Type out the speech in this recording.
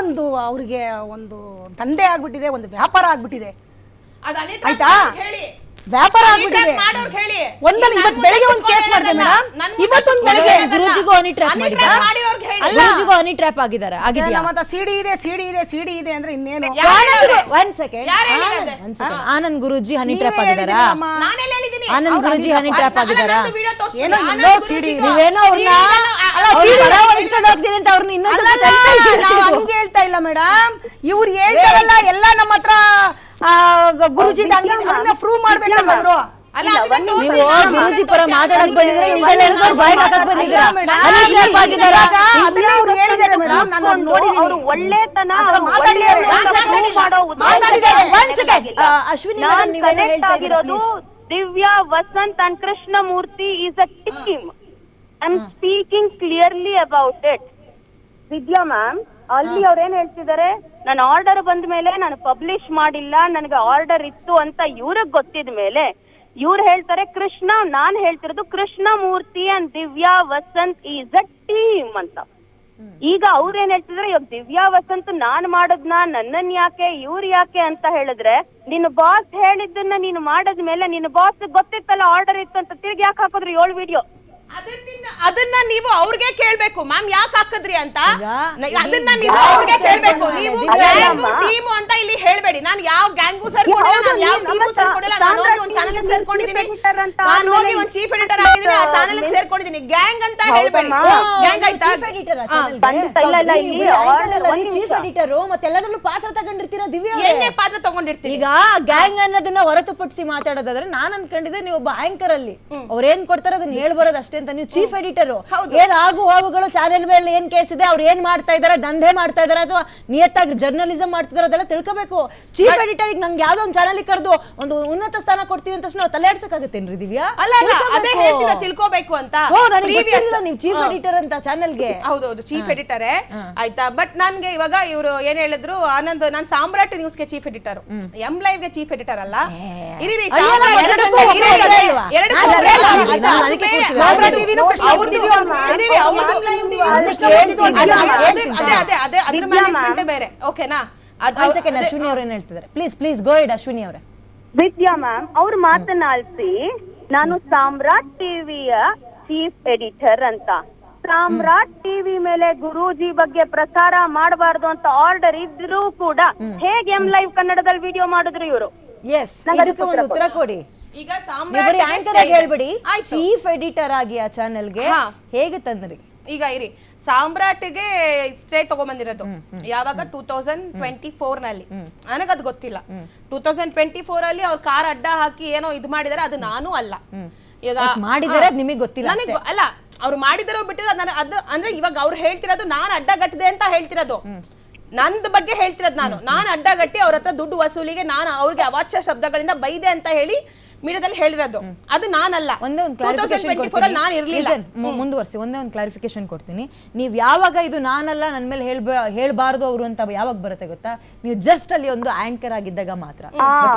ಒಂದು ಅವ್ರಿಗೆ ಒಂದು ದಂಧೆ ಆಗ್ಬಿಟ್ಟಿದೆ, ಒಂದು ವ್ಯಾಪಾರ ಆಗ್ಬಿಟ್ಟಿದೆ. ಆಯ್ತಾ, ವ್ಯಾಪಾರ ಆಗ್ಬಿಟ್ಟಿದೆ. ಒಂದಲ್ಲ ಇವತ್ತು ಬೆಳಗ್ಗೆ ಒಂದು ಕೇಸ್ ಮಾಡಿದೆ ಮೇಡಮ್, ಇವತ್ತೊಂದು ಬೆಳಗ್ಗೆ ಗುರುಜಿಗೂ ಹನಿ ಟ್ರ್ಯಾಪ್ ಮಾಡಿದ್ದಾರೆ, ಗುರುಜಿಗೂ ಹನಿ ಟ್ರ್ಯಾಪ್ ಆಗಿದ್ದಾರೆ. ನಮ್ಮ ಸಿಡಿ ಇದೆ ಅಂದ್ರೆ ಇನ್ನೇನು. ಒಂದ್ ಸೆಕೆಂಡ್, ಆನಂದ್ ಗುರುಜಿ ಹನಿ ಟ್ರ್ಯಾಪ್ ಆಗಿದ್ದಾರಾ? ಆನಂದ್ ಗುರುಜಿ ಹನಿ ಟ್ರ್ಯಾಪ್ ಆಗಿದ್ದಾರಾ? ನೀವೇನೋ ಅವ್ರನ್ನ ಹೋಗ್ತೀನಿ ಅಂತ ಅವ್ರನ್ನ ಇನ್ನೊಂದು ಹೇಳ್ತಾ ಇಲ್ಲ ಮೇಡಮ್, ಇವ್ರು ಹೇಳ್ತಾರಲ್ಲ ಎಲ್ಲ ನಮ್ಮ ಹತ್ರ ಗುರುಜಿ ಪ್ರೂವ್ ಮಾಡ್ಬೇಕಲ್ಲ ಅವರು. ನೀವು ಗುರುಜಿ ಪರ ಮಾತಾಡಕ್ ಬಂದಿದ್ರೆ ಬಾಯಿಗೆ ಹಾಕಕ್ ಬಂದಿದ್ದೀರಾ? ಅದನ್ನ ಅವ್ರು ಹೇಳಿದ್ದಾರೆ ಮೇಡಮ್, ನಾನು ನೋಡಿದೀನಿ. ಒಳ್ಳೆತನ ಅಶ್ವಿನಿ ಮೇಡಮ್ ನೀವೇನೋ ಹೇಳ್ತಾ ಇರೋದು. Divya, Vasanth and Krishnamurthy is a team. I am speaking clearly about it. Vidya ma'am, ಅಲ್ಲಿ ಅವ್ರು ಏನ್ ಹೇಳ್ತಿದ್ದಾರೆ, ನನ್ನ ಆರ್ಡರ್ ಬಂದ ಮೇಲೆ ನಾನು ಪಬ್ಲಿಷ್ ಮಾಡಿಲ್ಲ, ನನಗೆ ಆರ್ಡರ್ ಇತ್ತು ಅಂತ ಇವ್ರಿಗೆ ಗೊತ್ತಿದ ಮೇಲೆ ಇವ್ರು ಹೇಳ್ತಾರೆ ಕೃಷ್ಣ, ನಾನ್ ಹೇಳ್ತಿರೋದು Krishnamurthy and Divya Vasanth is a team ಅಂತ. ಈಗ ಅವ್ರ ಏನ್ ಹೇಳ್ತಿದ್ರೆ, ಇವಾಗ ದಿವ್ಯಾ ವಸಂತ್ ನಾನ್ ಮಾಡದ್ನ ನನ್ನನ್ ಯಾಕೆ ಇವ್ರು ಯಾಕೆ ಅಂತ ಹೇಳಿದ್ರೆ, ನಿನ್ನ ಬಾಸ್ ಹೇಳಿದ್ದನ್ನ ನೀನು ಮಾಡದ್ಮೇಲೆ ನಿನ್ನ ಬಾಸ್ ಗೊತ್ತಿತ್ತಲ್ಲ ಆರ್ಡರ್ ಇತ್ತು ಅಂತ ತಿರ್ಗಿ ಯಾಕೆ ಹಾಕಿದ್ರಿ 7 ವಿಡಿಯೋ? ಅದನ್ನ ನೀವು ಅವ್ರಿಗೆ ಕೇಳ್ಬೇಕು ಮ್ಯಾಮ್, ಯಾಕೆ ಹಾಕಿದ್ರಿ ಅಂತ. ಅದನ್ನ ನೀವು ಅವ್ರಿಗೆ ಕೇಳ್ಬೇಕು. ನೀವು ಗ್ಯಾಂಗು ಟೀಮು ಅಂತ ಇಲ್ಲಿ ಹೇಳ್ಬೇಡಿ. ನಾನು ಯಾವ ಗ್ಯಾಂಗು ಸೇರ್ಕೊಂಡಿಲ್ಲ, ನಾನು ಯಾವ ಟೀಮು ಸೇರ್ಕೊಂಡಿಲ್ಲ. ನಾನು ಹೋಗಿ ಒಂದು ಚಾನೆಲ್ ಸೇರ್ಕೊಂಡಿದ್ದೀನಿ, ನಾನು ಹೋಗಿ ಒಂದು ಚೀಫ್ ಎಡಿಟರ್ ಆಗಿದ್ದೀನಿ, ಆ ಚಾನೆಲ್ ಸೇರ್ಕೊಂಡಿದ್ದೀನಿ. ಗ್ಯಾಂಗ್ ಅಂತ ಹೇಳ್ಬೇಡಿ. ಗ್ಯಾಂಗ್ ಆಯ್ತಾ? ಚೀಫ್ ಎಡಿಟರ್ ಮತ್ತೆಲ್ಲದರಲ್ಲೂ ಪಾತ್ರ ತಗೊಂಡಿರ್ತೀರಾ ದಿವ್ಯಾ? ಏನೇ ಪಾತ್ರ ತಗೊಂಡಿರ್ತೀರಿ? ಈಗ ಗ್ಯಾಂಗ್ ಅನ್ನೋದನ್ನ ಹೊರತುಪಡಿಸಿ ಮಾತಾಡೋದಾದ್ರೆ ನಾನ್ ಅನ್ಕೊಂಡಿದ್ದೆ ನೀವು ಒಬ್ಬ ಆಂಕರ್ ಅಲ್ಲಿ ಅವ್ರು ಏನ್ ಕೊಡ್ತಾರೆ ಅದನ್ನ ಹೇಳ್ಬರೋದು ಅಷ್ಟೇ ಅಂತ. ನೀವು ಚೀಫ್ ಎಡಿಟರ್, ಏನ್ ಆಗು ಹೋಗುಗಳು ಚಾನೆಲ್ ಮೇಲೆ ಏನ್ ಕೇಸ್ ಇದೆ, ಅವ್ರು ಏನ್ ಮಾಡ್ತಾ ಇದಾರೆ, ದಂಧೆ ಮಾಡ್ತಾ ಇದಾರೆ ಅಥವಾ ನಿಯತ್ತಾಗಿ ಜರ್ನಲಿಸಂ ಮಾಡ್ತಿದಾರೆ ಅದೆಲ್ಲ ತಿಳ್ಕೋಬೇಕು. ಚೀಫ್ ಎಡಿಟರ್ ಈಗ ನಂಗೆ ಯಾವ್ದೋ ಒಂದು ಚಾನೆಲ್ ಕರೆದು ಒಂದು ಉನ್ನತ ಸ್ಥಾನ ಕೊಡ್ತೀವಿ ಅಂತ ನಾವು ತಲೆ ಆಡ್ಸಕ್ಕಾಗತ್ತೇನ್ರಿ ದಿವ್ಯಾ? ಅಲ್ಲ ಅಲ್ಲ, ಅದೇ ಹೇಳ್ತಿಲ್ಲ ತಿಳ್ಕೋಬೇಕು ಅಂತ. ನೀವು ಚೀಫ್ ಎಡಿಟರ್ ಅಂತ ಚಾನೆಲ್ಗೆ. ಹೌದೌದು, ಚೀಫ್ ಎಡಿಟರೇ ಆಯ್ತಾ. ಬಟ್ ನನ್ಗೆ ಇವಾಗ ಇವರು ಏನ್ ಹೇಳಿದ್ರು, ಆನಂದ್, ನಾನ್ ಸಾಮ್ರಾಟ್ ನ್ಯೂಸ್ಗೆ ಚೀಫ್ ಎಡಿಟರ್, ಎಂ ಲೈವ್ ಗೆ ಚೀಫ್ ಎಡಿಟರ್ ಅಲ್ಲ. ಅಶ್ವಿನಿ ಅವ್ರು ಏನ್ ಹೇಳ್ತಿದ್ದಾರೆ? ಪ್ಲೀಸ್ ಗೋ ಹೆಡ್ ಅಶ್ವಿನಿ ಅವರೇ. ವಿದ್ಯಾ ಮ್ಯಾಮ್ ಅವ್ರು ಮಾತನಾಡಿಸಿ, ನಾನು ಸಾಮ್ರಾಟ್ ಟಿವಿಯ ಚೀಫ್ ಎಡಿಟರ್ ಅಂತ, ಸಾಮ್ರಾಟ್ ಟಿವಿ ಮೇಲೆ ಗುರೂಜಿ ಬಗ್ಗೆ ಪ್ರಸಾರ ಮಾಡಬಾರ್ದು ಅಂತ ಆರ್ಡರ್ ಇದ್ರೂ ಕೂಡ ಹೇಗೆ ಎಂ ಲೈವ್ ಕನ್ನಡದಲ್ಲಿ ವಿಡಿಯೋ ಮಾಡಿದ್ರು ಇವರು? ಎಸ್, ಇದಕ್ಕೆ ಒಂದು ಉತ್ತರ ಕೊಡಿ. ಈಗ ಆಂಕರ್ ಆಗಿ ಹೇಳ್ಬಿಡಿ, ಚೀಫ್ ಎಡಿಟರ್ ಆಗಿ ಆ ಚಾನೆಲ್ಗೆ ಹೇಗೆ ತಂದ್ರಿ? ಈಗ ಇರಿ, ಸಾಮ್ರಾಟ್ಗೆ ಸ್ಟೇ ತಗೊಂಡ್ಬಂದಿರೋದು ಯಾವಾಗ 2024 ನಲ್ಲಿ. ನನಗದು ಗೊತ್ತಿಲ್ಲ. 2024 ಅಲ್ಲಿ ಅವ್ರ ಕಾರ್ ಅಡ್ಡ ಹಾಕಿ ಏನೋ ಇದು ಮಾಡಿದಾರೆ, ಅದು ನಾನು ಅಲ್ಲ. ಈಗ ಮಾಡಿದಾರೆ ನಿಮಗೆ ಗೊತ್ತಿಲ್ಲ. ನನಗೆ ಅಲ್ಲ, ಅವ್ರು ಮಾಡಿದಾರೋ ಬಿಟ್ಟಿದ್ರೆ ಅದು ಅಂದ್ರೆ ಇವಾಗ ಅವ್ರು ಹೇಳ್ತಿರೋದು ನಾನು ಅಡ್ಡಗಟ್ಟಿದೆ ಅಂತ ಹೇಳ್ತಿರೋದು, ನಂದ್ ಬಗ್ಗೆ ಹೇಳ್ತಿರೋದು. ನಾನು ಅಡ್ಡಗಟ್ಟಿ ಅವ್ರ ಹತ್ರ ದುಡ್ಡು ವಸೂಲಿಗೆ ನಾನು ಅವ್ರಿಗೆ ಅವಾಚ್ಯ ಶಬ್ದಗಳಿಂದ ಬೈದೆ ಅಂತ ಹೇಳಿ ಮೀಡಿಯಾದಲ್ಲಿ ಹೇಳಿರೋದು, ಅದು ನಾನಲ್ಲ. ಒಂದೇ ಒಂದು ಮುಂದುವರಿಸಿ, ಒಂದೇ ಒಂದು ಕ್ಲಾರಿಫಿಕೇಶನ್ ಕೊಡ್ತೀನಿ. ನೀವು ಯಾವಾಗ ಇದು ನಾನಲ್ಲ, ನನ್ನ ಮೇಲೆ ಹೇಳ್ಬಾರ್ದು ಅವರು ಅಂತ ಯಾವಾಗ ಬರುತ್ತೆ ಗೊತ್ತಾ? ನೀವು ಜಸ್ಟ್ ಅಲ್ಲಿ ಒಂದು ಆಂಕರ್ ಆಗಿದ್ದಾಗ ಮಾತ್ರ.